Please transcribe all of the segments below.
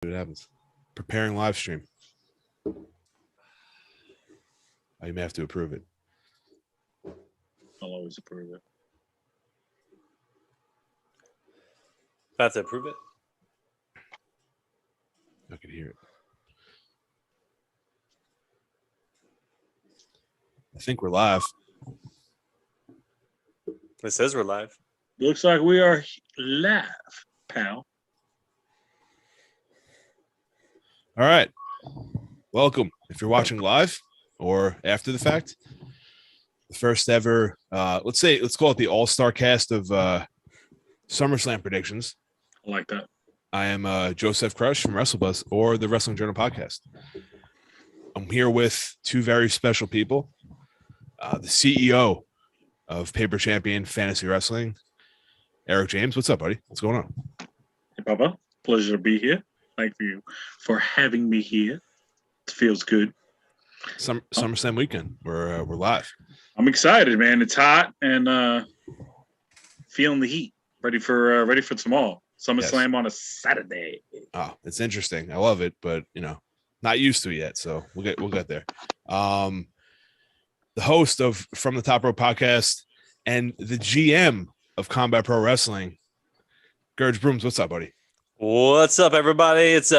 It happens. Preparing live stream. Oh, you may have to approve it. I'll always approve it. About to approve it? I can hear it. I think we're live. It says we're live. Looks like we are live, pal. All right. Welcome. If you're watching live or after the fact, the first ever, let's call it the all-star cast of SummerSlam predictions. I like that. I am Joseph Crush from WrestleBuzz or the Wrestling Journal podcast. I'm here with two very special people. The CEO of Paper Champion Fantasy Wrestling, Eric James. What's up, buddy? What's going on? Hey, Papa. Pleasure to be here. Thank you for having me here. It feels good. SummerSlam weekend. We're live. I'm excited, man. It's hot and feeling the heat. Ready for tomorrow. SummerSlam on a Saturday. Oh, it's interesting. I love it, but not used to it yet. So we'll get there. The host of From the Top Rope podcast and the GM of Combat Pro Wrestling, Gurge Brooms. What's up, buddy? What's up, everybody? It's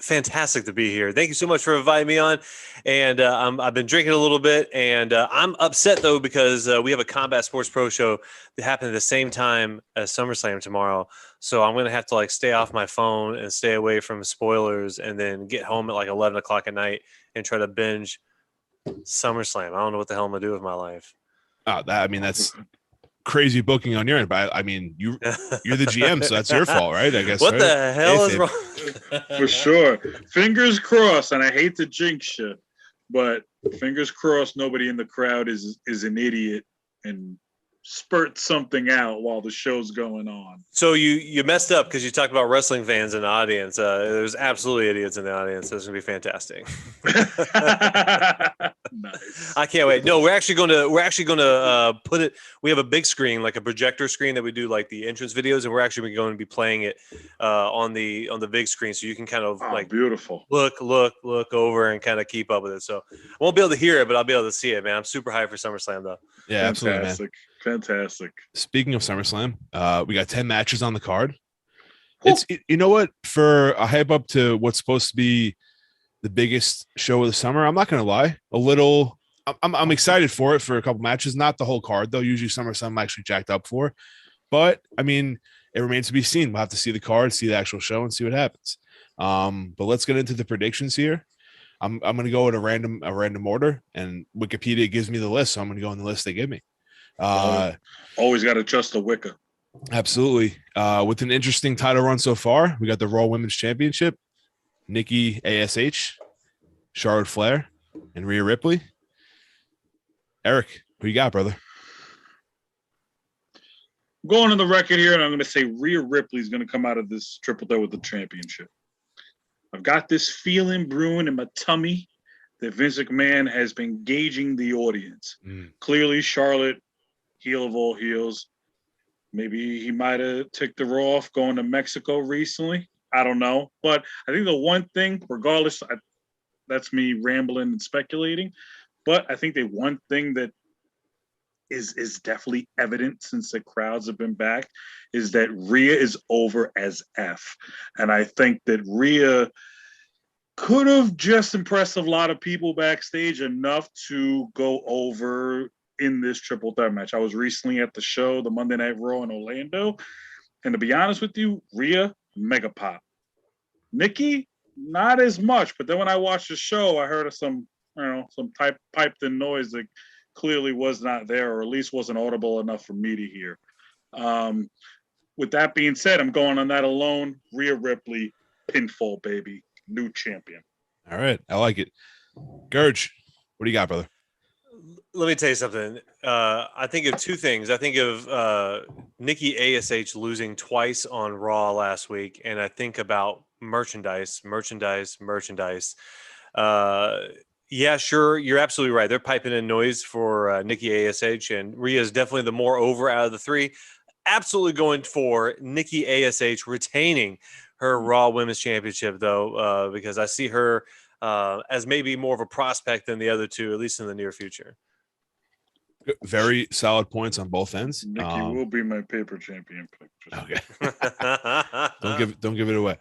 fantastic to be here. Thank you so much for inviting me on. And I've been drinking a little bit, and I'm upset, though, because we have a Combat Sports Pro show that happened at the same time as SummerSlam tomorrow. So I'm going to have to stay off my phone and stay away from spoilers and then get home at 11 o'clock at night and try to binge SummerSlam. I don't know what the hell I'm going to do with my life. Oh, that's crazy booking on your end, but you're the GM, so that's your fault, right? I guess. What the hell is wrong? For sure. Fingers crossed, and I hate to jinx you, but fingers crossed nobody in the crowd is an idiot and spurt something out while the show's going on. So you messed up because you talked about wrestling fans in the audience. There's absolutely idiots in the audience. It's gonna be fantastic. Nice. I can't wait. No, we're actually gonna put it. We have a big screen, like a projector screen that we do the entrance videos, and we're actually going to be playing it on the big screen, so you can kind of beautiful look over and kind of keep up with it. So I won't be able to hear it, but I'll be able to see it, man. I'm super hyped for SummerSlam, though. Yeah, absolutely, man. Fantastic. Speaking of SummerSlam, we got 10 matches on the card. It's for a hype up to what's supposed to be the biggest show of the summer. I'm not gonna lie, I'm excited for it for a couple matches, not the whole card though. Usually SummerSlam I'm actually jacked up for, but it remains to be seen. We'll have to see the card, see the actual show, and see what happens. But let's get into the predictions here. I'm gonna go in a random order, and Wikipedia gives me the list, so I'm gonna go in the list they give me. Always got to trust the Wicca. Absolutely. With an interesting title run so far, we got the Raw Women's Championship, Nikki ASH, Charlotte Flair, and Rhea Ripley. Eric, who you got, brother? I'm going on the record here, and I'm going to say Rhea Ripley is going to come out of this triple threat with the championship. I've got this feeling brewing in my tummy that Vince McMahon has been gauging the audience. Clearly, Charlotte, heel of all heels. Maybe he might have ticked her off going to Mexico recently. I don't know. But I think the one thing, regardless, that's me rambling and speculating, but I think the one thing that is definitely evident since the crowds have been back is that Rhea is over as F. And I think that Rhea could have just impressed a lot of people backstage enough to go over in this triple threat match. I was recently at the show, the Monday Night Raw in Orlando, and to be honest with you, Rhea, mega pop. Nikki, not as much, but then when I watched the show, I heard of some piped in noise that clearly was not there, or at least wasn't audible enough for me to hear. With that being said, I'm going on that alone. Rhea Ripley, pinfall, baby. New champion. All right. I like it. Gurge, what do you got, brother? Let me tell you something. I think of two things. I think of Nikki ASH losing twice on Raw last week, and I think about merchandise. Yeah, sure. You're absolutely right. They're piping in noise for Nikki ASH, and Rhea is definitely the more over out of the three. Absolutely going for Nikki ASH retaining her Raw Women's Championship, though, because I see her as maybe more of a prospect than the other two, at least in the near future. Very solid points on both ends. Nikki will be my paper champion pick. Okay. don't give it away.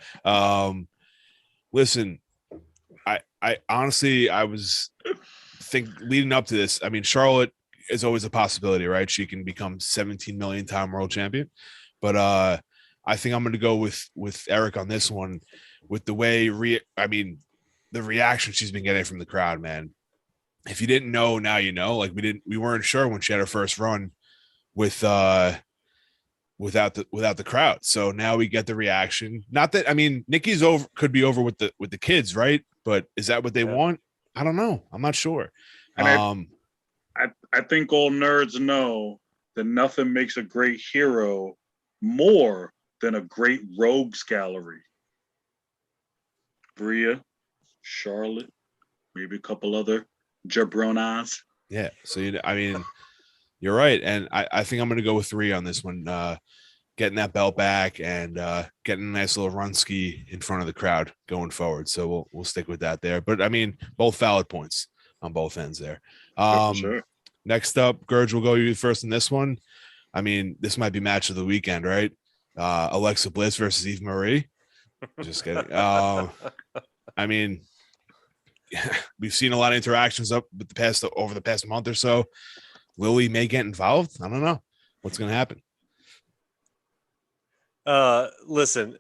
Listen, I honestly, I was leading up to this. I mean, Charlotte is always a possibility, right? She can become 17 million time world champion, but I think I'm going to go with Eric on this one, with the way the reaction she's been getting from the crowd, man. If you didn't know, now you know. Like we weren't sure when she had her first run with without the crowd. So now we get the reaction. Not that, I mean, Nikki's could be over with the kids, right? But is that what they want? I don't know. I'm not sure. And I think all nerds know that nothing makes a great hero more than a great rogues gallery. Bria, Charlotte, maybe a couple other jabronas. Yeah. So you're right, and I think I'm going to go with 3 on this one. Getting that belt back and getting a nice little run ski in front of the crowd going forward. So we'll stick with that there. But I mean, both valid points on both ends there. Sure. Next up, Gurge, will go you first in this one. I mean, this might be match of the weekend, right? Alexa Bliss versus Eve Marie. Just kidding. I mean, we've seen a lot of interactions over the past month or so. Lily may get involved. I don't know what's going to happen. Listen,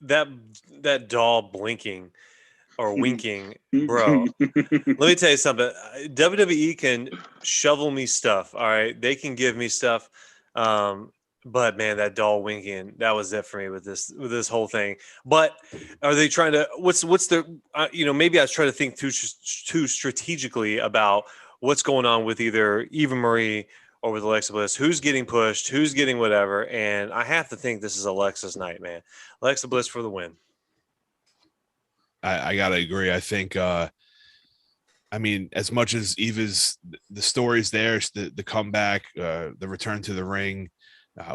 that doll blinking or winking, bro. Let me tell you something. WWE can shovel me stuff. All right, they can give me stuff. But man, that doll winking, that was it for me with this whole thing. But are they trying to? What's the? Maybe I was trying to think too strategically about what's going on with either Eva Marie or with Alexa Bliss. Who's getting pushed? Who's getting whatever? And I have to think this is Alexa's night, man. Alexa Bliss for the win. I gotta agree. I think. I mean, as much as Eva's the story's there, the comeback, the return to the ring.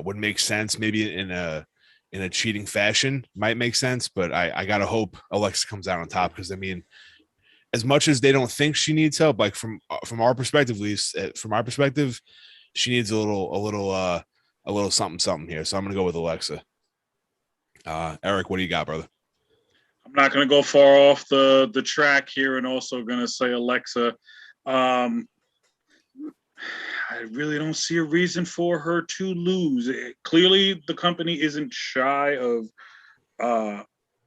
Would make sense maybe in a cheating fashion, might make sense, but I gotta hope Alexa comes out on top, because I mean, as much as they don't think she needs help, like from our perspective, at least from our perspective, she needs a little something here. So I'm gonna go with Alexa. Eric, what do you got, brother? I'm not gonna go far off the track here, and also gonna say Alexa. I really don't see a reason for her to lose. Clearly, the company isn't shy of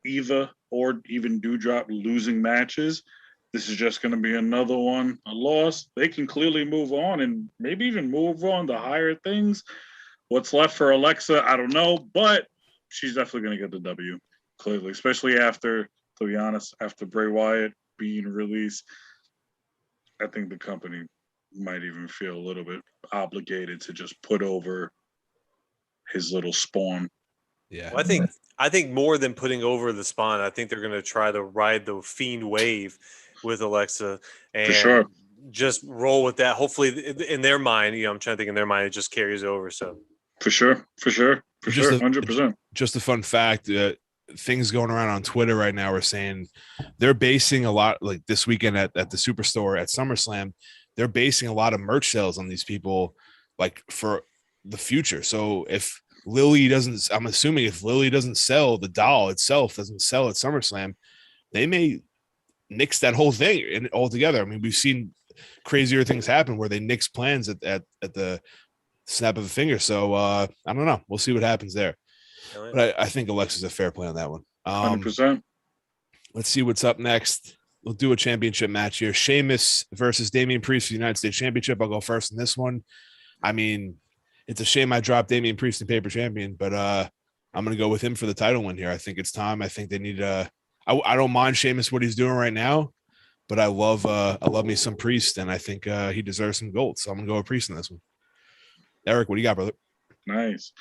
Eva or even Doudrop losing matches. This is just going to be another one, a loss. They can clearly move on and maybe even move on to higher things. What's left for Alexa, I don't know, but she's definitely going to get the W, clearly, especially after, to be honest, after Bray Wyatt being released. I think the company might even feel a little bit obligated to just put over his little spawn. Yeah, well, I think more than putting over the Spawn, I think they're going to try to ride the Fiend wave with Alexa and For sure. just roll with that. Hopefully, in their mind, I'm trying to think in their mind, it just carries over. So for sure, 100%. Just a fun fact. Things going around on Twitter right now are saying they're basing a lot, like this weekend at the Superstore at SummerSlam. They're basing a lot of merch sales on these people, like for the future. So if Lily doesn't, I'm assuming if Lily doesn't sell, the doll itself doesn't sell at SummerSlam, they may nix that whole thing altogether. I mean, we've seen crazier things happen where they nix plans at the snap of a finger. So I don't know. We'll see what happens there. But I think Alexa's a fair play on that one. 100%. Let's see what's up next. We'll do a championship match here. Sheamus versus Damian Priest for the United States Championship. I'll go first in this one. I mean, it's a shame I dropped Damian Priest in paper champion, but I'm going to go with him for the title win here. I think it's time. I think they need I don't mind Sheamus what he's doing right now, but I love me some Priest, and I think he deserves some gold. So I'm going to go with Priest in this one. Eric, what do you got, brother? Nice.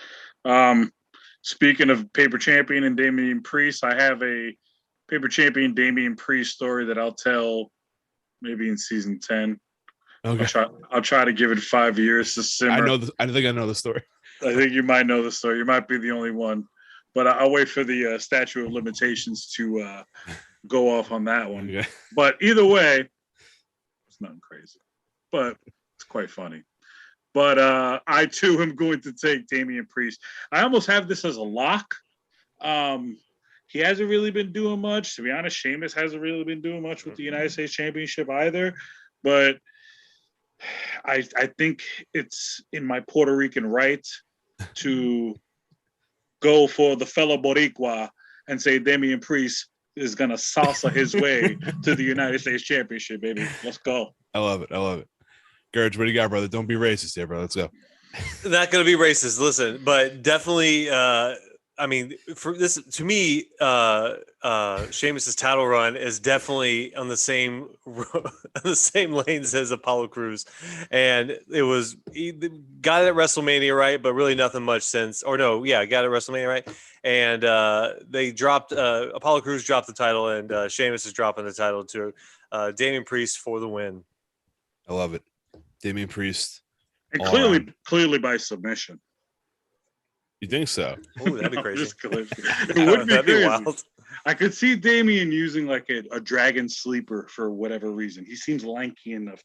Speaking of paper champion and Damian Priest, I have a paper champion Damian Priest story that I'll tell maybe in season 10. Okay. I'll try to give it 5 years to simmer. I think I know the story. I think you might know the story. You might be the only one. but I'll wait for the statute of limitations to go off on that one. Okay. But either way, it's nothing crazy, but it's quite funny. But I too am going to take Damian Priest. I almost have this as a lock. He hasn't really been doing much. To be honest, Sheamus hasn't really been doing much with the United States Championship either. But I think it's in my Puerto Rican right to go for the fellow Boricua and say Damian Priest is going to salsa his way to the United States Championship, baby. Let's go. I love it. Gurge, what do you got, brother? Don't be racist here, bro. Let's go. Not going to be racist. Listen, but definitely, I mean, for this, to me, Sheamus's title run is definitely on the same lanes as Apollo Crews, and he got it at WrestleMania, right? But really nothing much since. Or no, yeah, got it at WrestleMania, right? And they dropped Apollo Crews dropped the title, and Sheamus is dropping the title to Damian Priest for the win. I love it. Damian Priest. And clearly by submission. You think so? Oh, that'd be crazy. It would be crazy. Wild. I could see Damian using like a dragon sleeper for whatever reason. He seems lanky enough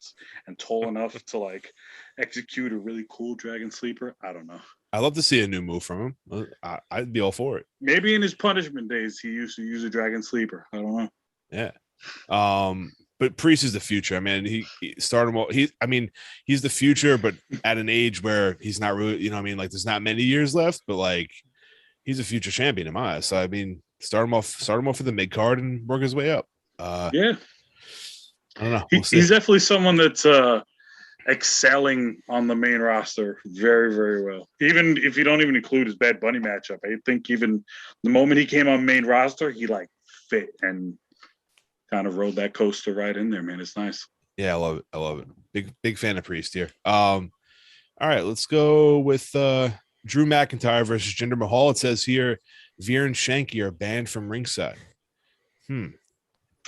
and tall enough to like execute a really cool dragon sleeper. I don't know. I'd love to see a new move from him. I'd be all for it. Maybe in his punishment days, he used to use a dragon sleeper. I don't know. Yeah. But Priest is the future. I mean, he started well. He's the future, but at an age where he's not really, you know what I mean? Like there's not many years left, but like he's a future champion in my eyes. So I mean, start him off with the mid card and work his way up. Yeah. I don't know. He's definitely someone that's excelling on the main roster very, very well. Even if you don't even include his Bad Bunny matchup, I think even the moment he came on main roster, he like fit and kind of rode that coaster right in there, man. It's nice. Yeah, I love it. Big fan of Priest here. All right, let's go with Drew McIntyre versus Jinder Mahal. It says here, Veer and Shanky are banned from ringside.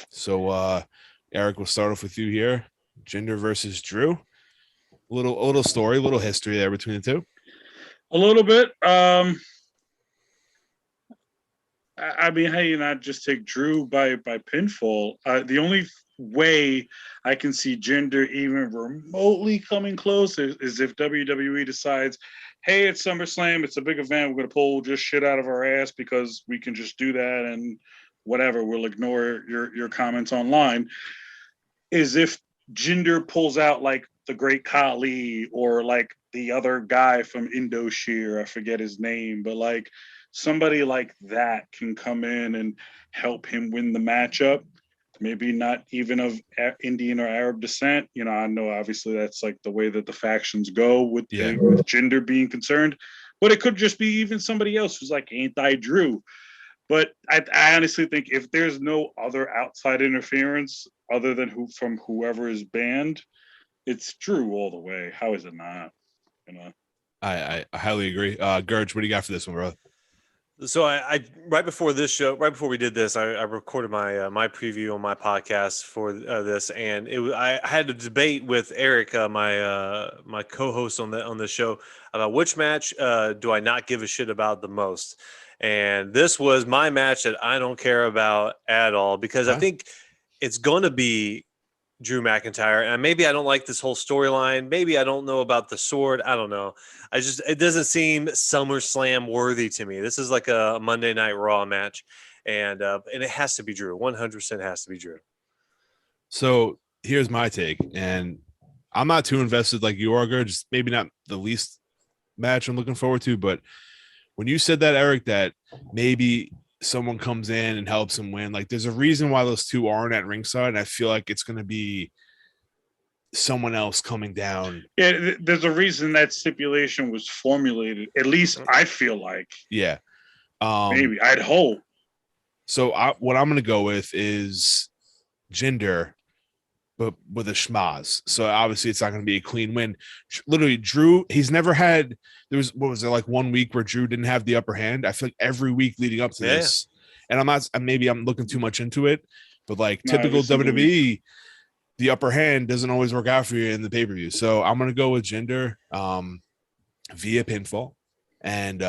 So Eric, we'll start off with you here. Jinder versus Drew. A little story, a little history there between the two. A little bit. I mean, how you not just take Drew by pinfall? The only way I can see Jinder even remotely coming close is if WWE decides, hey, it's SummerSlam, it's a big event, we're going to pull just shit out of our ass because we can just do that and whatever, we'll ignore your comments online, is if Jinder pulls out like the Great Khali or like the other guy from Indoshire, I forget his name, but like somebody like that can come in and help him win the matchup. Maybe not even of Indian or Arab descent. You know, I know obviously that's like the way that the factions go with Jinder being concerned, but it could just be even somebody else who's like anti-Drew. But I honestly think if there's no other outside interference other than from whoever is banned, it's Drew all the way. How is it not? You know, I highly agree. Gurge, what do you got for this one, bro? So I right before we did this, I recorded my preview on my podcast for this, and I had a debate with Eric, my co-host on the show, about which match do I not give a shit about the most, and this was my match that I don't care about at all because I think it's going to be Drew McIntyre, and maybe I don't like this whole storyline. Maybe I don't know about the sword. I don't know. It doesn't seem SummerSlam worthy to me. This is like a Monday Night Raw match, and it has to be Drew. 100% has to be Drew. So here's my take, and I'm not too invested like you are, Gurge. Maybe not the least match I'm looking forward to, but when you said that, Eric, that maybe someone comes in and helps him win, like there's a reason why those two aren't at ringside, and I feel like it's going to be someone else coming down. Yeah, there's a reason that stipulation was formulated, at least I feel like. Yeah. Maybe, I'd hope. So what I'm going to go with is Jinder, but with a schmaz. So obviously it's not going to be a clean win. Literally, Drew, he's never had, what was there, like 1 week where Drew didn't have the upper hand? I feel like every week leading up to this, and maybe I'm looking too much into it, but like typical WWE, the upper hand doesn't always work out for you in the pay-per-view. So I'm going to go with Jinder via pinfall. And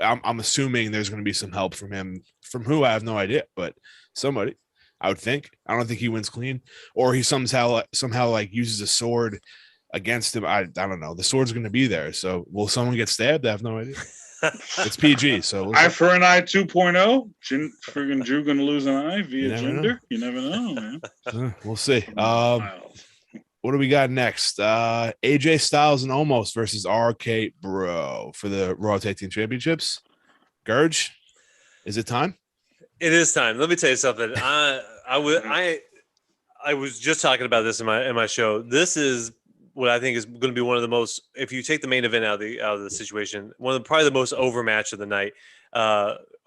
I'm assuming there's going to be some help from him. From who, I have no idea, but somebody, I would think. I don't think he wins clean, or he somehow like uses a sword against him. I don't know. The sword's going to be there. So will someone get stabbed? I have no idea. It's PG, so eye for an eye 2.0. Friggin' Drew gonna lose an eye via gender. You never know, man. We'll see. What do we got next? AJ Styles and Omos versus RK Bro for the Raw Tag Team Championships. Gurge, is it time? It is time. Let me tell you something. I was just talking about this in my show. This is what I think is going to be one of the most, if you take the main event out of the situation, probably the most over match of the night.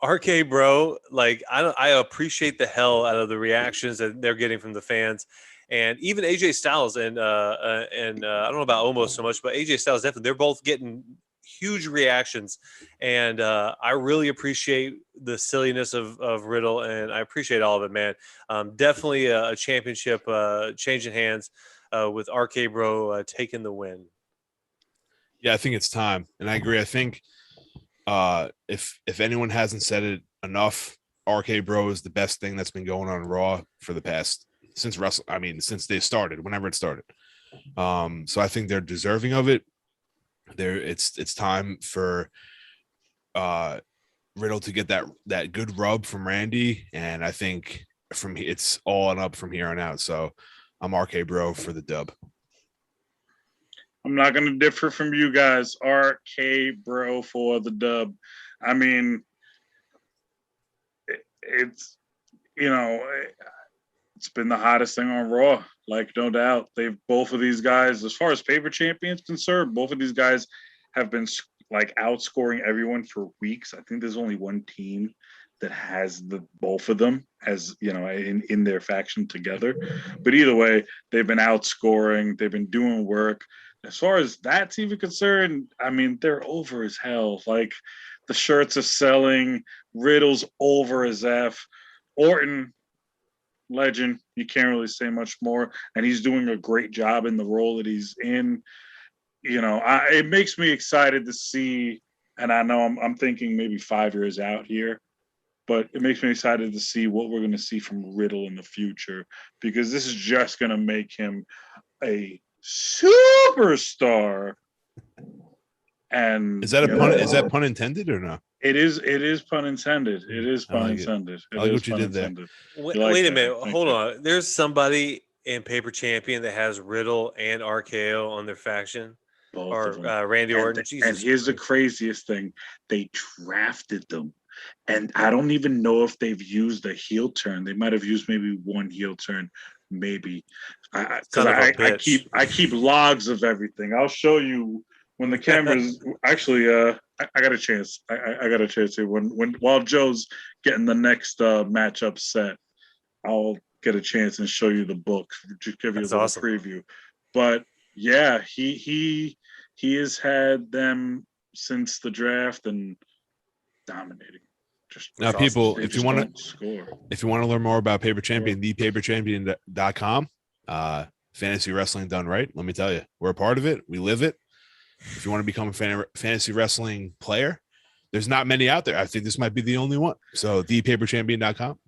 RK Bro, like I appreciate the hell out of the reactions that they're getting from the fans, and even AJ Styles and I don't know about Omos so much, but AJ Styles definitely, they're both getting huge reactions, and I really appreciate the silliness of Riddle, and I appreciate all of it, man. Definitely a championship changing hands. With RK Bro taking the win. Yeah, I think it's time, and I agree. I think if anyone hasn't said it enough, RK Bro is the best thing that's been going on Raw for the past since they started, whenever it started. So I think they're deserving of it. It's time for Riddle to get that good rub from Randy, and I think it's all on up from here on out. So I'm RK Bro for the dub. I'm not going to differ from you guys. RK Bro for the dub. I mean, it's been the hottest thing on Raw, like no doubt. Both of these guys, as far as paper champions concerned, both of these guys have been like outscoring everyone for weeks. I think there's only one team that has both of them as in their faction together, but either way, they've been outscoring. They've been doing work. As far as that's even concerned, I mean, they're over as hell. Like the shirts are selling. Riddle's over as F. Orton, legend. You can't really say much more, and he's doing a great job in the role that he's in. It makes me excited to see, and I know I'm thinking maybe 5 years out here, but it makes me excited to see what we're going to see from Riddle in the future, because this is just going to make him a superstar. And is that a pun? Is that pun intended or no? It is pun intended. It is pun intended. I like what you did there. Wait a minute. Hold on. There's somebody in Paper Champion that has Riddle and RKO on their faction. Both or Randy Orton. And here's the craziest thing. They drafted them. And I don't even know if they've used a heel turn. They might have used maybe one heel turn, maybe. I keep logs of everything. I'll show you when the cameras. Actually, I got a chance. I got a chance here. While Joe's getting the next matchup set, I'll get a chance and show you the book. Just give you a little preview. But yeah, he has had them since the draft and dominating. Now, people, if you want to learn more about Paper Champion, thepaperchampion.com, fantasy wrestling done right. Let me tell you, we're a part of it. We live it. If you want to become a fantasy wrestling player, there's not many out there. I think this might be the only one. So thepaperchampion.com.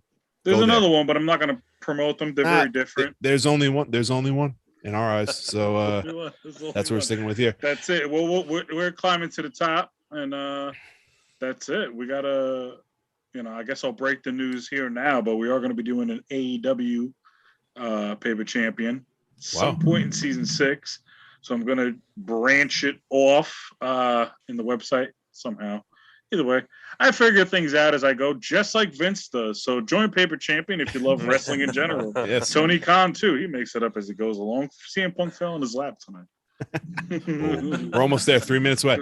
There's another one, but I'm not going to promote them. They're very different. There's only one. There's only one in our eyes. So that's what we're sticking with here. That's it. Well, we're climbing to the top, and that's it. We got to, I guess I'll break the news here now, but we are going to be doing an AEW Paper Champion some point in season 6. So I'm going to branch it off in the website somehow. Either way, I figure things out as I go, just like Vince does. So join Paper Champion if you love wrestling in general. Yes. Tony Khan, too. He makes it up as he goes along. CM Punk fell in his lap tonight. We're almost there. 3 minutes away.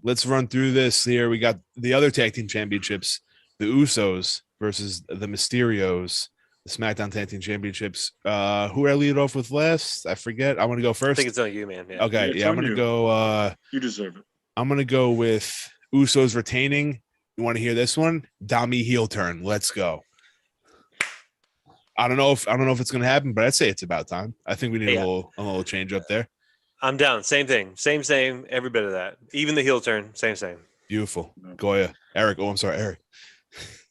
Let's run through this here. We got the other tag team championships, the Usos versus the Mysterios, the SmackDown tag team championships. Who did I lead off with last? I forget. I want to go first. I think it's on you, man. Yeah. Okay. Yeah, I'm going to go. You deserve it. I'm going to go with Usos retaining. You want to hear this one? Dami heel turn. Let's go. I don't know if it's going to happen, but I'd say it's about time. I think we need a little change up there. I'm down. Same thing. Same. Every bit of that. Even the heel turn. Same. Beautiful. No. Goya. Eric. Oh, I'm sorry, Eric.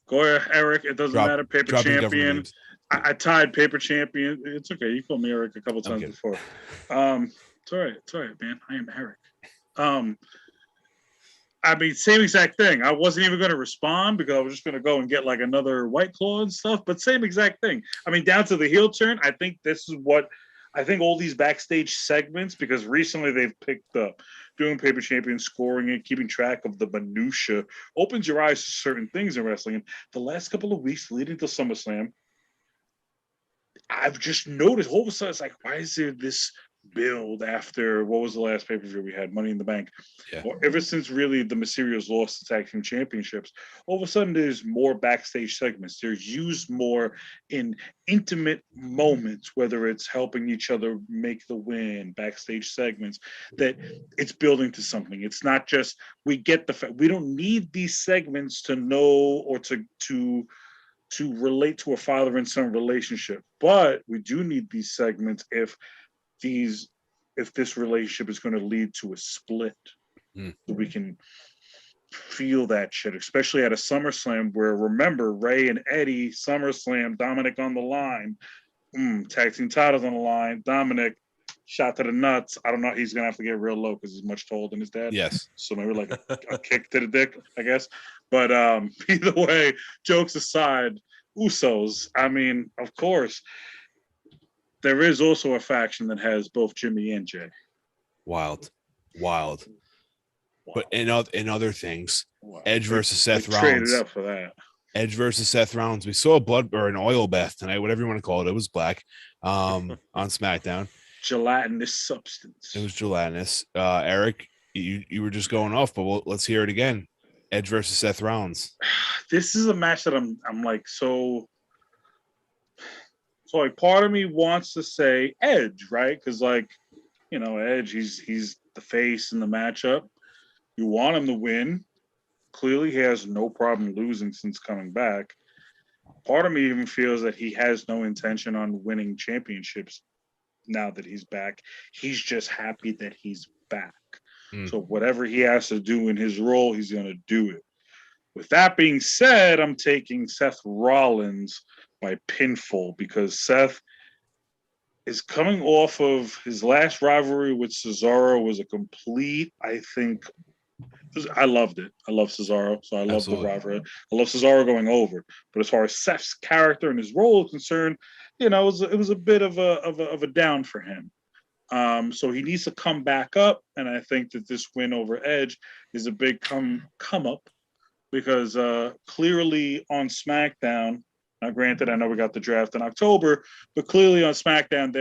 Goya, Eric, it doesn't matter. Paper Dropping government champion. names. I tied paper champion. It's okay. You called me Eric a couple I'm times kidding. before. It's all right. It's all right, man. I am Eric. I mean, same exact thing. I wasn't even going to respond because I was just going to go and get like another White Claw and stuff, but same exact thing. I mean, down to the heel turn, I think this is what I think all these backstage segments, because recently they've picked up doing paper champion, scoring it, keeping track of the minutia, opens your eyes to certain things in wrestling. And the last couple of weeks leading to SummerSlam, I've just noticed all of a sudden it's like, why is there this build after what was the last pay-per-view we had? Money in the Bank. Yeah. Or ever since really the Mysterios lost the tag team championships, all of a sudden there's more backstage segments. They're used more in intimate moments, whether it's helping each other make the win, backstage segments, that it's building to something. It's not just we get the fact we don't need these segments to know or to relate to a father and son relationship, but we do need these segments if this relationship is going to lead to a split. So we can feel that shit, especially at a SummerSlam where, remember, Ray and Eddie, SummerSlam, Dominic on the line, tag team titles on the line, Dominic shot to the nuts. I don't know. He's gonna have to get real low because he's much taller than his dad. Yes. So maybe like a kick to the dick, I guess. But either way, jokes aside, Usos. I mean, of course, there is also a faction that has both Jimmy and Jay. Wild. But in other things, Wow. Edge versus Seth They Rollins. traded up for that. Edge versus Seth Rollins. We saw a blood or an oil bath tonight, whatever you want to call it. It was black on SmackDown. Gelatinous substance. It was gelatinous. Eric, you were just going off, but let's hear it again. Edge versus Seth Rollins. This is a match that I'm like so like part of me wants to say Edge, right? Because like, you know, Edge, he's the face in the matchup. You want him to win. Clearly he has no problem losing since coming back. Part of me even feels that he has no intention on winning championships now that he's back. He's just happy that he's back. So whatever he has to do in his role, he's going to do it. With that being said, I'm taking Seth Rollins by pinfall because Seth is coming off of his last rivalry with Cesaro was a complete, I think, I loved it. I love Cesaro, so I love the rivalry. I love Cesaro going over. But as far as Seth's character and his role is concerned, you know, it was a bit of a down for him. So he needs to come back up, and I think that this win over Edge is a big come up because clearly on SmackDown, now granted, I know we got the draft in October, but clearly on SmackDown,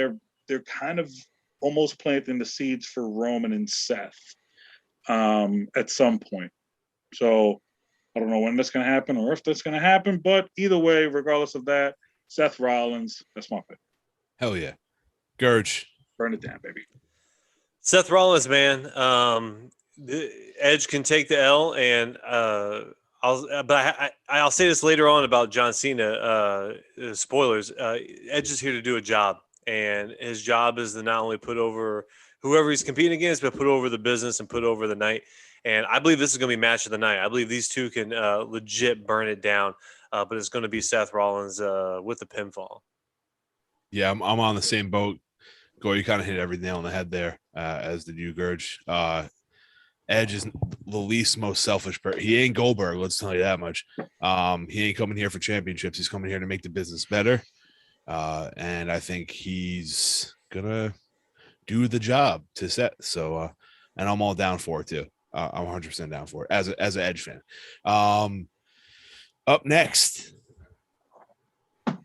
they're kind of almost planting the seeds for Roman and Seth at some point. So I don't know when that's going to happen or if that's going to happen, but either way, regardless of that, Seth Rollins, that's my pick. Hell yeah. Gurge. Burn it down, baby. Seth Rollins, man. Edge can take the L, and I'll say this later on about John Cena. Spoilers. Edge is here to do a job, and his job is to not only put over whoever he's competing against, but put over the business and put over the night. And I believe this is going to be match of the night. I believe these two can legit burn it down, but it's going to be Seth Rollins with the pinfall. Yeah, I'm on the same boat. Go, you kind of hit every nail on the head there, as did you, Gurge. Edge is the least most selfish person. He ain't Goldberg, let's tell you that much. He ain't coming here for championships. He's coming here to make the business better. And I think he's gonna do the job to Seth. So, and I'm all down for it too. I'm 100% down for it as an Edge fan. Up next,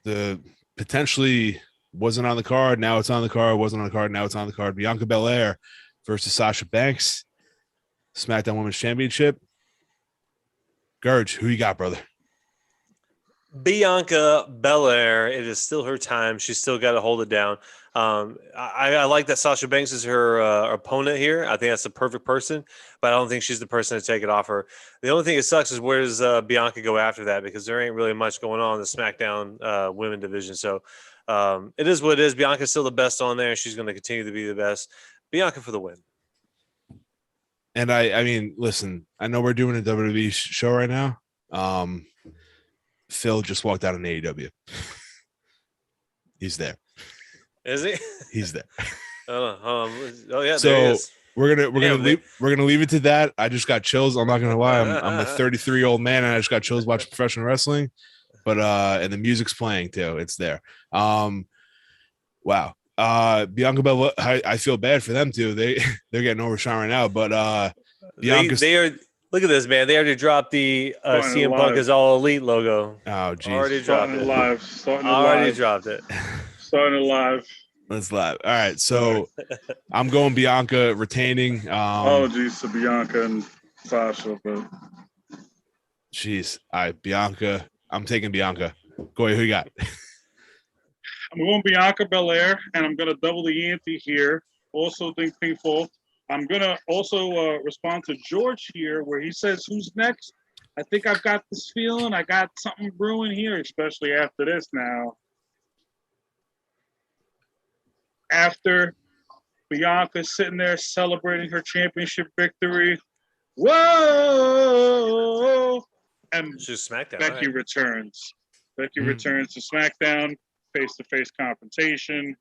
the potentially wasn't on the card. Now it's on the card. Wasn't on the card. Now it's on the card. Bianca Belair versus Sasha Banks, SmackDown Women's Championship. Gurge, who you got, brother? Bianca Belair. It is still her time. She's still got to hold it down. I like that Sasha Banks is her opponent here. I think that's the perfect person, but I don't think she's the person to take it off her. The only thing that sucks is where does Bianca go after that, because there ain't really much going on in the SmackDown women division. So it is what it is. Bianca's still the best on there. She's going to continue to be the best. Bianca for the win. And I mean, listen, I know we're doing a WWE show right now. Phil just walked out of AEW. He's there. Is he? He's there. Oh yeah, So there he is. we're gonna leave it to that. I just got chills. I'm not gonna lie. I'm a 33-year-old man, and I just got chills watching professional wrestling. But and the music's playing too. It's there. Wow. Bianca Belair, I feel bad for them too. They're getting overshine right now. But they are. Look at this, man. They already dropped the CM Punk is All Elite logo. Oh, geez. Already dropped it. Already dropped it. Starting live. Let's live. All right. So I'm going Bianca retaining. Apologies to Bianca and Sasha, but jeez. All right, Bianca. I'm taking Bianca. Go ahead. Who you got? I'm going Bianca Belair, and I'm going to double the ante here. Also think painful. I'm going to also respond to George here where he says, who's next? I think I've got this feeling. I got something brewing here, especially after this now. After Bianca sitting there celebrating her championship victory. Whoa! And SmackDown, Becky returns. Becky returns to SmackDown, face-to-face confrontation,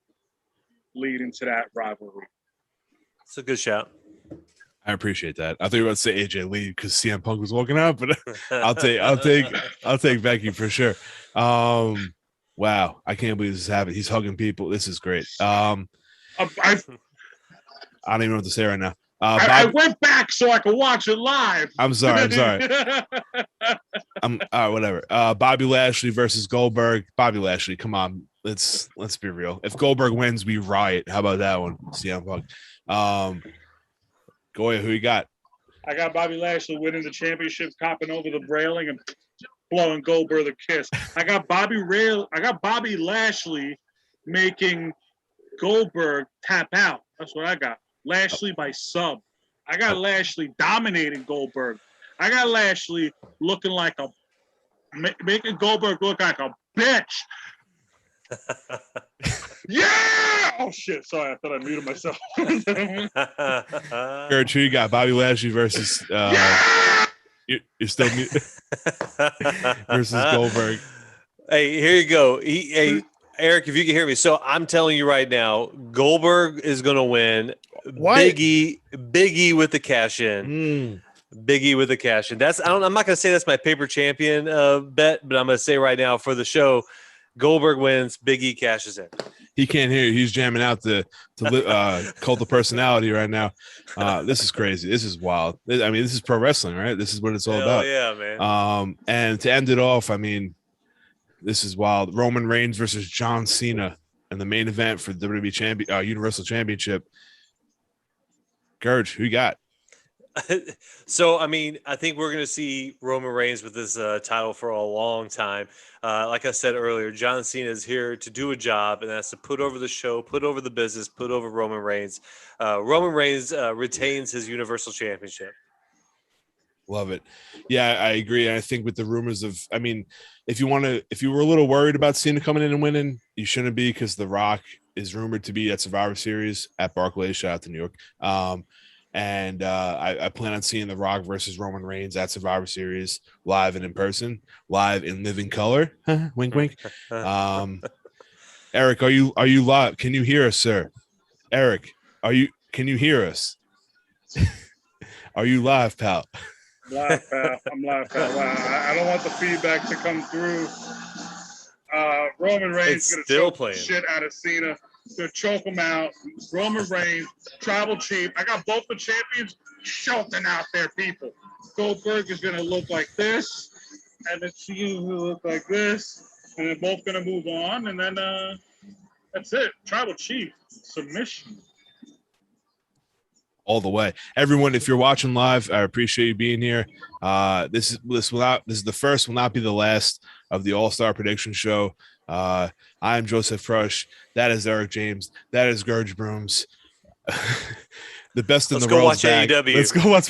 leading to that rivalry. It's a good shout. I appreciate that. I thought you were about to say AJ Lee because CM Punk was walking out, but I'll take Becky for sure. Wow, I can't believe this is happening. He's hugging people. This is great. I don't even know what to say right now. I went back so I could watch it live. I'm sorry. Whatever. Bobby Lashley versus Goldberg. Bobby Lashley, come on. Let's be real. If Goldberg wins, we riot. How about that one? CM Punk. Go ahead. Who you got? I got Bobby Lashley winning the championship, copping over the railing and blowing Goldberg a kiss. I got Bobby Lashley making Goldberg tap out. That's what I got. Lashley by sub. I got Lashley dominating Goldberg. I got Lashley looking like making Goldberg look like a bitch. Yeah! Oh shit! Sorry, I thought I muted myself. Kurt, who you got? Bobby Lashley versus you're still versus Goldberg. Hey, here you go. Hey, Eric, if you can hear me. So I'm telling you right now, Goldberg is going to win. What? Biggie with the cash in. Biggie with the cash in. I'm not going to say that's my paper champion bet, but I'm going to say right now for the show, Goldberg wins. Biggie cashes in. He can't hear you. He's jamming out the cult of personality right now. This is crazy. This is wild. I mean, this is pro wrestling, right? This is what it's all about. Yeah, man. And to end it off, I mean, this is wild. Roman Reigns versus John Cena in the main event for the WWE Universal Championship. Gurge, who you got? So, I mean, I think we're going to see Roman Reigns with this title for a long time. Like I said earlier, John Cena is here to do a job, and that's to put over the show, put over the business, put over Roman Reigns. Roman Reigns retains his Universal Championship. Love it. Yeah, I agree. And I think with the rumors of, I mean, if you were a little worried about Cena coming in and winning, you shouldn't be, because The Rock is rumored to be at Survivor Series at Barclays. Shout out to New York. And I plan on seeing The Rock versus Roman Reigns at Survivor Series live and in person, live in living color. Wink, wink. Eric, are you live? Can you hear us, sir? Eric, can you hear us? Are you live, pal? Live, pal. I'm live, pal. Wow. I don't want the feedback to come through. Roman Reigns going to choke the shit out of Cena. Going to choke him out. Roman Reigns, tribal chief. I got both the champions choking out their people. Goldberg is going to look like this, and then Cena will look like this, and they're both going to move on, and then that's it. Tribal chief submission. All the way. Everyone, if you're watching live, I appreciate you being here. This is the first, will not be the last of the All-Star Prediction Show. I'm Joseph Crush. That is Eric James. That is Gurge Brooms. The best in the world. Let's go watch AEW. Let's go watch